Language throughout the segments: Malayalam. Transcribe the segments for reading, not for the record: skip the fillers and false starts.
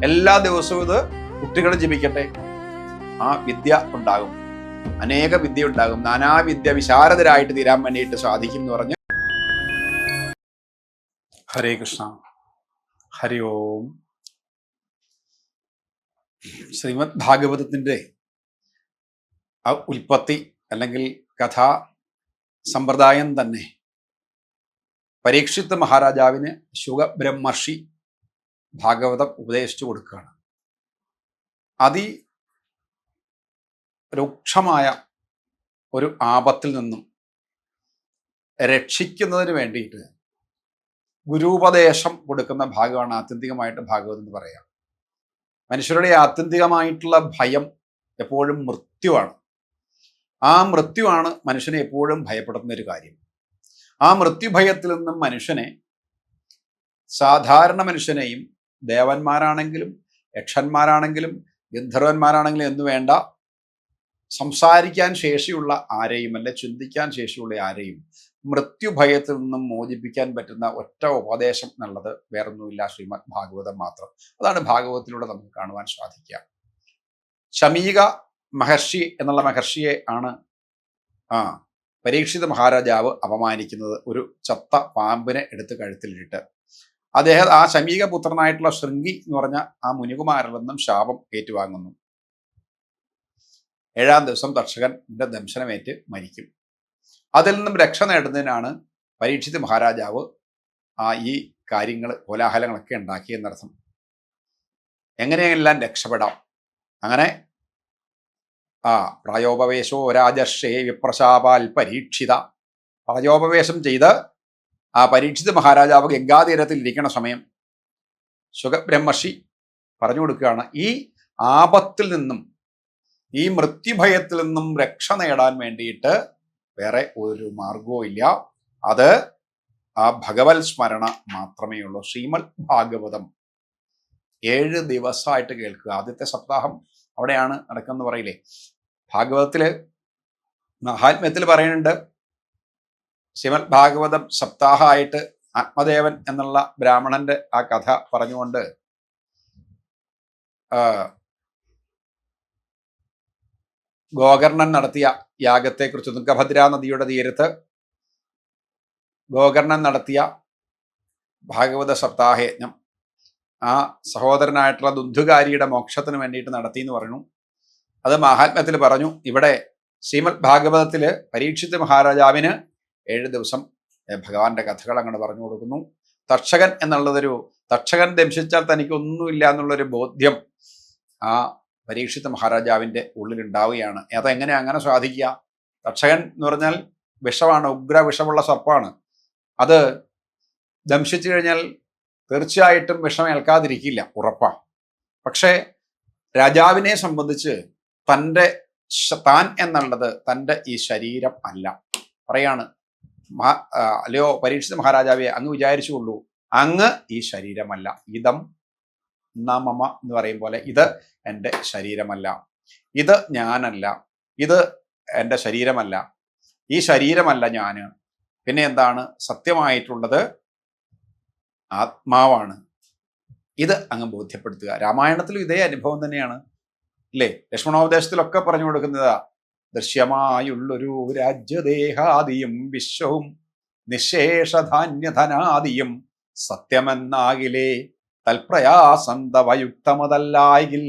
എല്ലാ ദിവസവും ഇത് കുട്ടികൾ ജപിക്കട്ടെ. ആ വിദ്യ ഉണ്ടാകും, അനേക വിദ്യ ഉണ്ടാകും, നാനാവിദ്യ വിശാരദരായിട്ട് തീരാൻ വേണ്ടിയിട്ട് സാധിക്കും എന്ന് പറഞ്ഞ് ഹരേ കൃഷ്ണ. ഹരി ഓം. ശ്രീമദ് ഭാഗവതത്തിന്റെ ആ ഉൽപ്പത്തി അല്ലെങ്കിൽ കഥാ സമ്പ്രദായം തന്നെ പരീക്ഷിത് മഹാരാജാവിന് ശുഗബ്രഹ്മർഷി ഭാഗവതം ഉപദേശിച്ചു കൊടുക്കുകയാണ്. രൂക്ഷമായ ഒരു ആപത്തിൽ നിന്നും രക്ഷിക്കുന്നതിന് വേണ്ടിയിട്ട് ഗുരുപദേശം കൊടുക്കുന്ന ഭാഗമാണ് ആത്യന്തികമായിട്ട് ഭാഗവതം എന്ന് പറയാം. മനുഷ്യരുടെ ആത്യന്തികമായിട്ടുള്ള ഭയം എപ്പോഴും മൃത്യുവാണ്. ആ മൃത്യുവാണ് മനുഷ്യനെ എപ്പോഴും ഭയപ്പെടുത്തുന്ന ഒരു കാര്യം. ആ മൃത്യുഭയത്തിൽ നിന്നും മനുഷ്യനെ, സാധാരണ മനുഷ്യനെയും, ദേവന്മാരാണെങ്കിലും യക്ഷന്മാരാണെങ്കിലും ഗന്ധർവന്മാരാണെങ്കിലും എന്ന് വേണ്ട, സംസാരിക്കാൻ ശേഷിയുള്ള ആരെയും അല്ലെ ചിന്തിക്കാൻ ശേഷിയുള്ള ആരെയും മൃത്യുഭയത്തിൽ നിന്നും മോചിപ്പിക്കാൻ പറ്റുന്ന ഒറ്റ ഉപദേശം എന്നുള്ളത് വേറൊന്നുമില്ല, ശ്രീമദ് ഭാഗവതം മാത്രം. അതാണ് ഭാഗവതത്തിലൂടെ നമുക്ക് കാണുവാൻ സാധിക്കുക. ശമീക മഹർഷി എന്നുള്ള മഹർഷിയെ ആണ് പരീക്ഷിത് മഹാരാജാവ് അപമാനിക്കുന്നത്. ഒരു ചത്ത പാമ്പിനെ എടുത്ത് കഴുത്തിലിട്ട് ആ ശമീക പുത്രനായിട്ടുള്ള ശൃംഗി എന്ന് പറഞ്ഞ ആ മുനികുമാരിൽ നിന്നും ശാപം ഏറ്റുവാങ്ങുന്നു. 7-ാം ദിവസം തക്ഷകന്റെ ദംശനമേറ്റ് മരിക്കും. അതിൽ നിന്നും രക്ഷ നേടുന്നതിനാണ് പരീക്ഷിത് മഹാരാജാവ് ഈ കാര്യങ്ങൾ, കോലാഹലങ്ങളൊക്കെ ഉണ്ടാക്കിയെന്നർത്ഥം. എങ്ങനെയെല്ലാം രക്ഷപ്പെടാം. അങ്ങനെ പ്രായോപവേശോ രാജർഷേ വിപ്രശാപാൽ പരീക്ഷിത. പ്രായോപവേശം ചെയ്ത് ആ പരീക്ഷിത് മഹാരാജാവ് ഗംഗാതീരത്തിൽ ഇരിക്കുന്ന സമയം ശുഗബ്രഹ്മർഷി പറഞ്ഞു കൊടുക്കുകയാണ്, ഈ ആപത്തിൽ നിന്നും, ഈ മൃത്യുഭയത്തിൽ നിന്നും രക്ഷ നേടാൻ വേണ്ടിയിട്ട് വേറെ ഒരു മാർഗവും ഇല്ല. അത് ആ ഭഗവത് സ്മരണ മാത്രമേ ഉള്ളൂ. ശ്രീമദ് ഭാഗവതം 7 ദിവസമായിട്ട് കേൾക്കുക. ആദ്യത്തെ സപ്താഹം അവിടെയാണ് നടക്കുന്നത് പറയില്ലേ. ഭാഗവതത്തില് മഹാത്മ്യത്തിൽ പറയുന്നുണ്ട്, ശ്രീമദ് ഭാഗവതം സപ്താഹമായിട്ട് ആത്മദേവൻ എന്നുള്ള ബ്രാഹ്മണന്റെ ആ കഥ പറഞ്ഞുകൊണ്ട് ഗോകർണൻ നടത്തിയ യാഗത്തെക്കുറിച്ച്, തുംഗഭദ്ര നദിയുടെ തീരത്ത് ഗോകർണൻ നടത്തിയ ഭാഗവത സപ്താഹയജ്ഞം ആ സഹോദരനായിട്ടുള്ള ദുന്ധുകാരിയുടെ മോക്ഷത്തിന് വേണ്ടിയിട്ട് നടത്തി എന്ന് പറഞ്ഞു. അത് മഹാത്മ്യത്തിൽ പറഞ്ഞു. ഇവിടെ ശ്രീമദ് ഭാഗവതത്തില് പരീക്ഷിത് മഹാരാജാവിന് 7 ദിവസം ഭഗവാന്റെ കഥകൾ അങ്ങനെ പറഞ്ഞു കൊടുക്കുന്നു. തക്ഷകൻ എന്നുള്ളതൊരു, തക്ഷകൻ ദംശിച്ചാൽ തനിക്കൊന്നുമില്ല എന്നുള്ളൊരു ബോധ്യം ആ പരീക്ഷിത് മഹാരാജാവിൻ്റെ ഉള്ളിലുണ്ടാവുകയാണ്. അതെങ്ങനെ അങ്ങനെ സാധിക്കുക? തക്ഷകൻ എന്ന് പറഞ്ഞാൽ വിഷമാണ്, ഉഗ്ര വിഷമുള്ള സർപ്പമാണ്. അത് ദംശിച്ചു കഴിഞ്ഞാൽ തീർച്ചയായിട്ടും വിഷം ഏൽക്കാതിരിക്കില്ല, ഉറപ്പാണ്. പക്ഷേ രാജാവിനെ സംബന്ധിച്ച് താൻ എന്നുള്ളത് തൻ്റെ ഈ ശരീരം അല്ല. പറയാണ്, അല്ലയോ പരീക്ഷിത് മഹാരാജാവെ, അങ്ങ് വിചാരിച്ചുകൊള്ളൂ, അങ്ങ് ഈ ശരീരമല്ല. ഇതം നമമ എന്ന് പറയും പോലെ, ഇത് എൻ്റെ ശരീരമല്ല, ഇത് ഞാനല്ല, ഇത് എൻ്റെ ശരീരമല്ല, ഈ ശരീരമല്ല ഞാൻ. പിന്നെ എന്താണ് സത്യമായിട്ടുള്ളത്? ആത്മാവാണ്. ഇത് അങ്ങ് ബോധ്യപ്പെടുത്തുക. രാമായണത്തിലും ഇതേ അനുഭവം തന്നെയാണ് അല്ലേ. ലക്ഷ്മണോപദേശത്തിലൊക്കെ പറഞ്ഞു കൊടുക്കുന്നതാ, ദൃശ്യമായുള്ളൊരു രാജ്യദേഹാദിയും വിശ്വവും നിശേഷധാന്യധനാദിയും സത്യമെന്നാകിലേ തൽപ്രയാസന്തവയുക്തമതല്ലായിൽ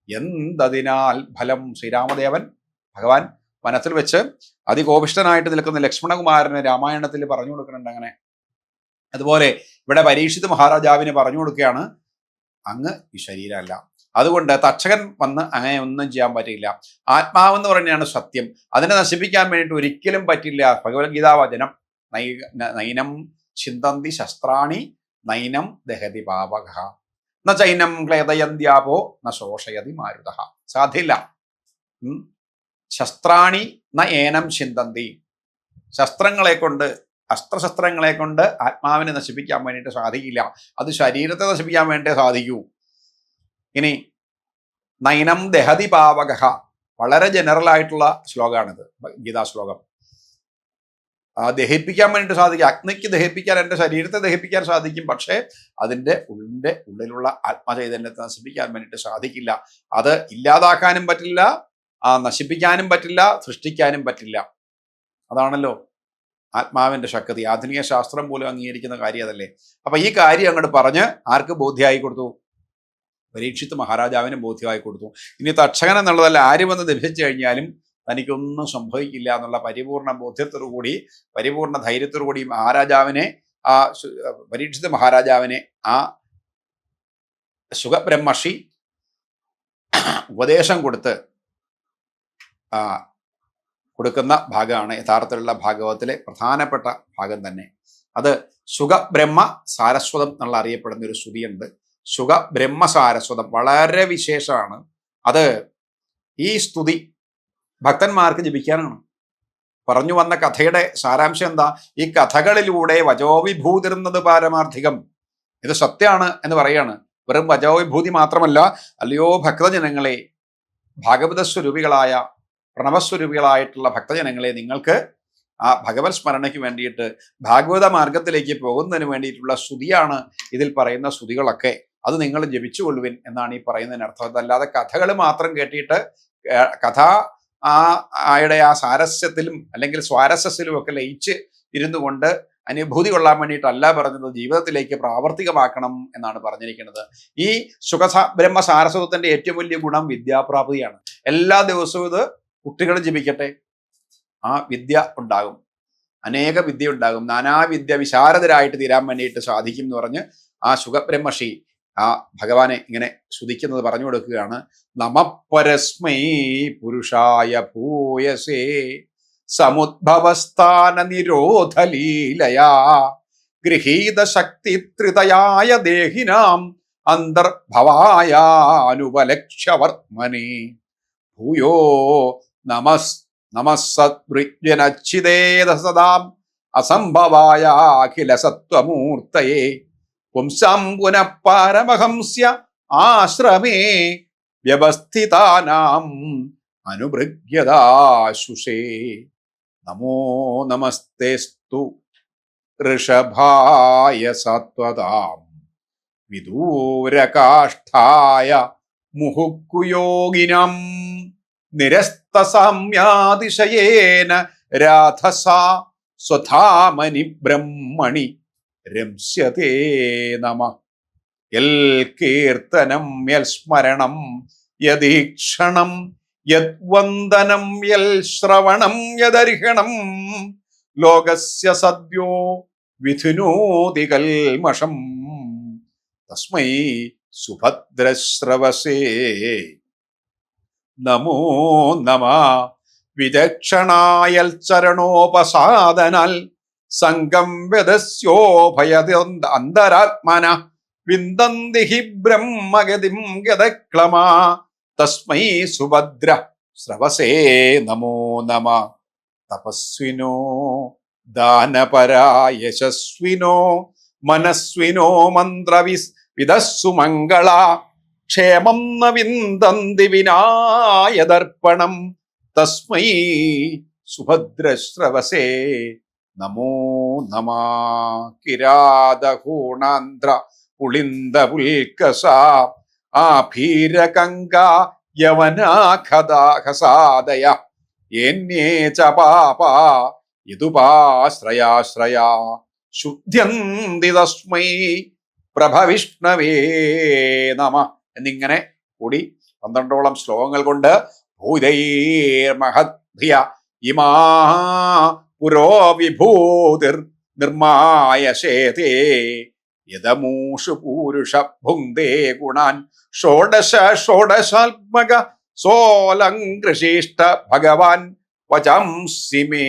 എന്തതിനാൽ ഫലം. ശ്രീരാമദേവൻ ഭഗവാൻ വനത്തിൽ വെച്ച് അതികോപിഷ്ഠനായിട്ട് നിൽക്കുന്ന ലക്ഷ്മണകുമാരന് രാമായണത്തിൽ പറഞ്ഞു കൊടുക്കുന്നുണ്ട്. അങ്ങനെ അതുപോലെ ഇവിടെ പരീക്ഷിത് മഹാരാജാവിന് പറഞ്ഞു കൊടുക്കുകയാണ്, അങ്ങ് ഈ ശരീരമല്ല. അതുകൊണ്ട് തക്ഷകൻ വന്ന് അങ്ങനെ ഒന്നും ചെയ്യാൻ പറ്റില്ല. ആത്മാവെന്ന് പറഞ്ഞാണ് സത്യം. അതിനെ നശിപ്പിക്കാൻ വേണ്ടിയിട്ട് ഒരിക്കലും പറ്റില്ല. ഭഗവത്ഗീതാവചനം, നൈനം ചിന്തന്തി ശസ്ത്രാണി നൈനം ദഹതി പാപക ന ചൈനം ക്ലേദയന്ത്യാപോ ന ശോഷയതി മാരുത. സാധ്യമില്ല. ശസ്ത്രാണി ന ഏനം ചിന്തന്തി. ശസ്ത്രങ്ങളെ കൊണ്ട്, അസ്ത്രശസ്ത്രങ്ങളെ കൊണ്ട് ആത്മാവിനെ നശിപ്പിക്കാൻ വേണ്ടിയിട്ട് സാധിക്കില്ല. അത് ശരീരത്തെ നശിപ്പിക്കാൻ വേണ്ടേ സാധിക്കൂ. ഇനി നൈനം ദഹതി പാവക, വളരെ ജനറൽ ആയിട്ടുള്ള ശ്ലോകമാണിത്, ഗീതാ ശ്ലോകം. ദഹിപ്പിക്കാൻ വേണ്ടിയിട്ട് സാധിക്കും. അഗ്നിക്ക് ദഹിപ്പിക്കാൻ, എൻ്റെ ശരീരത്തെ ദഹിപ്പിക്കാൻ സാധിക്കും, പക്ഷേ അതിൻ്റെ ഉള്ളിലുള്ള ആത്മചൈതന്യത്തെ നശിപ്പിക്കാൻ വേണ്ടിയിട്ട് സാധിക്കില്ല. അത് ഇല്ലാതാക്കാനും പറ്റില്ല, നശിപ്പിക്കാനും പറ്റില്ല, സൃഷ്ടിക്കാനും പറ്റില്ല. അതാണല്ലോ ആത്മാവിൻ്റെ ശക്തി. ആധുനിക ശാസ്ത്രം പോലും അംഗീകരിക്കുന്ന കാര്യം അതല്ലേ. അപ്പൊ ഈ കാര്യം അങ്ങോട്ട് പറഞ്ഞ് ആർക്ക് ബോധ്യമായി കൊടുത്തു? പരീക്ഷിത്ത് മഹാരാജാവിന് ബോധ്യമായി കൊടുത്തു. ഇനി തക്ഷകൻ എന്നുള്ളതല്ല, ആര് വന്ന് ദഹിച്ചു കഴിഞ്ഞാലും തനിക്കൊന്നും സംഭവിക്കില്ല എന്നുള്ള പരിപൂർണ ബോധ്യത്തോടു കൂടി, പരിപൂർണ ധൈര്യത്തോടു കൂടി മഹാരാജാവിനെ, പരീക്ഷിത മഹാരാജാവിനെ ശുഗബ്രഹ്മർഷി ഉപദേശം കൊടുക്കുന്ന ഭാഗമാണ് യഥാർത്ഥത്തിലുള്ള ഭാഗവതത്തിലെ പ്രധാനപ്പെട്ട ഭാഗം തന്നെ. അത് ശുഗബ്രഹ്മ സാരസ്വതം എന്നുള്ള അറിയപ്പെടുന്ന ഒരു സ്തുതിയുണ്ട്. ശുഗബ്രഹ്മ സാരസ്വതം വളരെ വിശേഷമാണ്. അത് ഈ സ്തുതി ഭക്തന്മാർക്ക് ജപിക്കാനാണ്. പറഞ്ഞു വന്ന കഥയുടെ സാരാംശം എന്താ? ഈ കഥകളിലൂടെ വജോവിഭൂതിരുന്നത് പാരമാർത്ഥികം. ഇത് സത്യമാണ് എന്ന് പറയാണ്. വെറും വജോവിഭൂതി മാത്രമല്ല, അല്ലയോ ഭക്തജനങ്ങളെ, ഭാഗവത സ്വരൂപികളായ, പ്രണവസ്വരൂപികളായിട്ടുള്ള ഭക്തജനങ്ങളെ, നിങ്ങൾക്ക് ആ ഭഗവത് സ്മരണയ്ക്ക് വേണ്ടിയിട്ട്, ഭാഗവത മാർഗത്തിലേക്ക് പോകുന്നതിന് വേണ്ടിയിട്ടുള്ള സ്തുതിയാണ് ഇതിൽ പറയുന്ന സ്തുതികളൊക്കെ. അത് നിങ്ങൾ ജപിച്ചുകൊള്ളുവിൻ എന്നാണ് ഈ പറയുന്നതിനർത്ഥം. അതല്ലാതെ കഥകൾ മാത്രം കേട്ടിട്ട് ആയുടെ ആ സാരസ്യത്തിലും അല്ലെങ്കിൽ സ്വാരസ്യത്തിലും ഒക്കെ ലയിച്ച് ഇരുന്നു കൊണ്ട് അനുഭൂതി കൊള്ളാൻ വേണ്ടിയിട്ടല്ല പറഞ്ഞത്, ജീവിതത്തിലേക്ക് പ്രാവർത്തികമാക്കണം എന്നാണ് പറഞ്ഞിരിക്കുന്നത്. ഈ ബ്രഹ്മ സാരസ്വതത്തിന്റെ ഏറ്റവും വലിയ ഗുണം വിദ്യാപ്രാപ്തിയാണ്. എല്ലാ ദിവസവും ഇത് കുട്ടികൾ ജപിക്കട്ടെ, ആ വിദ്യ ഉണ്ടാകും, അനേക വിദ്യ ഉണ്ടാകും, നാനാവിദ്യ വിശാരദരായിട്ട് തീരാൻ വേണ്ടിയിട്ട് സാധിക്കും എന്ന് പറഞ്ഞ് ആ ശുഗബ്രഹ്മർഷി ആ ഭഗവാനെ ഇങ്ങനെ സ്തുതിക്കുന്നത് പറഞ്ഞു കൊടുക്കുകയാണ്. നമപരസ്മൈ പുരുഷായ ഭൂയസേ സമുദ്ഭവസ്ഥാന നിരോധലീലയാ ഗൃഹീത ശക്തി ത്രിതയായ ദേഹിനാം അന്തർഭവായാനുപലക്ഷ്യവർമ്മനെ ഭൂയോ നമസ്സദ്വിജ്ഞനച്ഛിദേത സദാം അസംഭവായ അഖില സത്വമൂർത്തയേ പുംസാം പുനഃ പാരമഹംസ്യ ആശ്രമേ വ്യവസ്ഥിതാനാം അനുഭൃഗ്യദാശുഷേ നമോ നമസ്തേസ്തു ഋഷഭായ സത്വതാം വിദൂരകാഷ്ഠായ മുഹുക്കുയോഗിനം നിരസ്തസാമ്യാതിശയേന രാധസാ സ്വധാമനി ബ്രഹ്മണി രംസ്യതേ നമഃ. യൽ കീർത്തനം യൽ സ്മരണം യദീക്ഷണം യദ്വന്ദനം യൽ ശ്രവണം യദർഹണം ലോകസ്യ സദ്യോ വിധുനോതി കൽമഷം തസ്മൈ സുഭദ്രശ്രവസേ നമോ നമഃ. വിചക്ഷണായൽ ചരണോപസാദനാൽ സംഗം വ്യദസ്യോഭയതി അന്തരാത്മന വിന്ദന്തി ഹി ബ്രഹ്മഗതിം ഗതക്ലമാ തസ്മൈ സുഭദ്ര സ്രവസേ നമോ നമഃ. തപസ്വിനോ ദാനപരാ യശസ്വിനോ മനസ്വിനോ മന്ത്രവിദസ്സു മംഗള ക്ഷേമം ന വിന്ദന്തി വിനായദർപ്പണം തസ്മൈ സുഭദ്രശ്രവസേ നമോ നമഃ. കിരാതഹൂണാന്ധ്ര പുളിന്ദ പുൽക്കസ ആഭീരകങ്ക യവനാഖദാഹസാദയ യേന്യേ ച പാപ യദുപാശ്രയാശ്രയ ശുദ്ധ്യന്തി തസ്മൈ പ്രഭവിഷ്ണവേ നമഃ എന്നിങ്ങനെ കൂടി 12ഓളം ശ്ലോകങ്ങൾ കൊണ്ട് ഭൂതൈർമഹദ്ഭിയ ഇമാ പുരോ വിഭൂതിർ നിർമായശേതേ യദമൂഷു പൂരുഷ ഭുങ്ക്തേ ഗുണാൻ ഷോഡശാത്മക സോലങ്കൃശിഷ്ട ഭഗവാൻ വചംസി മേ.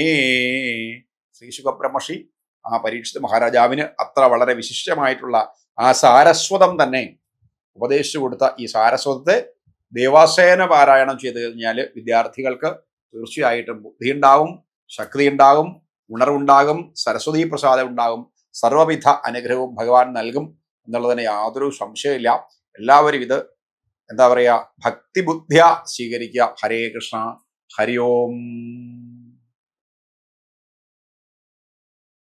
ശ്രീ ശുഗബ്രഹ്മർഷി ആ പരീക്ഷിത മഹാരാജാവിന് അത്ര വളരെ വിശിഷ്ടമായിട്ടുള്ള ആ സാരസ്വതം തന്നെ ഉപദേശിച്ചു കൊടുത്ത ഈ സാരസ്വതത്തെ ദേവാസേന പാരായണം ചെയ്തു കഴിഞ്ഞാൽ വിദ്യാർത്ഥികൾക്ക് തീർച്ചയായിട്ടും ബുദ്ധി ഉണ്ടാവും, ശക്തി ഉണ്ടാകും, ഉണർവുണ്ടാകും, സരസ്വതീ പ്രസാദം ഉണ്ടാകും, സർവവിധ അനുഗ്രഹവും ഭഗവാൻ നൽകും എന്നുള്ളതിന് യാതൊരു സംശയമില്ല. എല്ലാവരും ഇത് എന്താ പറയുക, ഭക്തിബുദ്ധ്യ സ്വീകരിക്കുക. ഹരേ കൃഷ്ണ. ഹരി ഓം.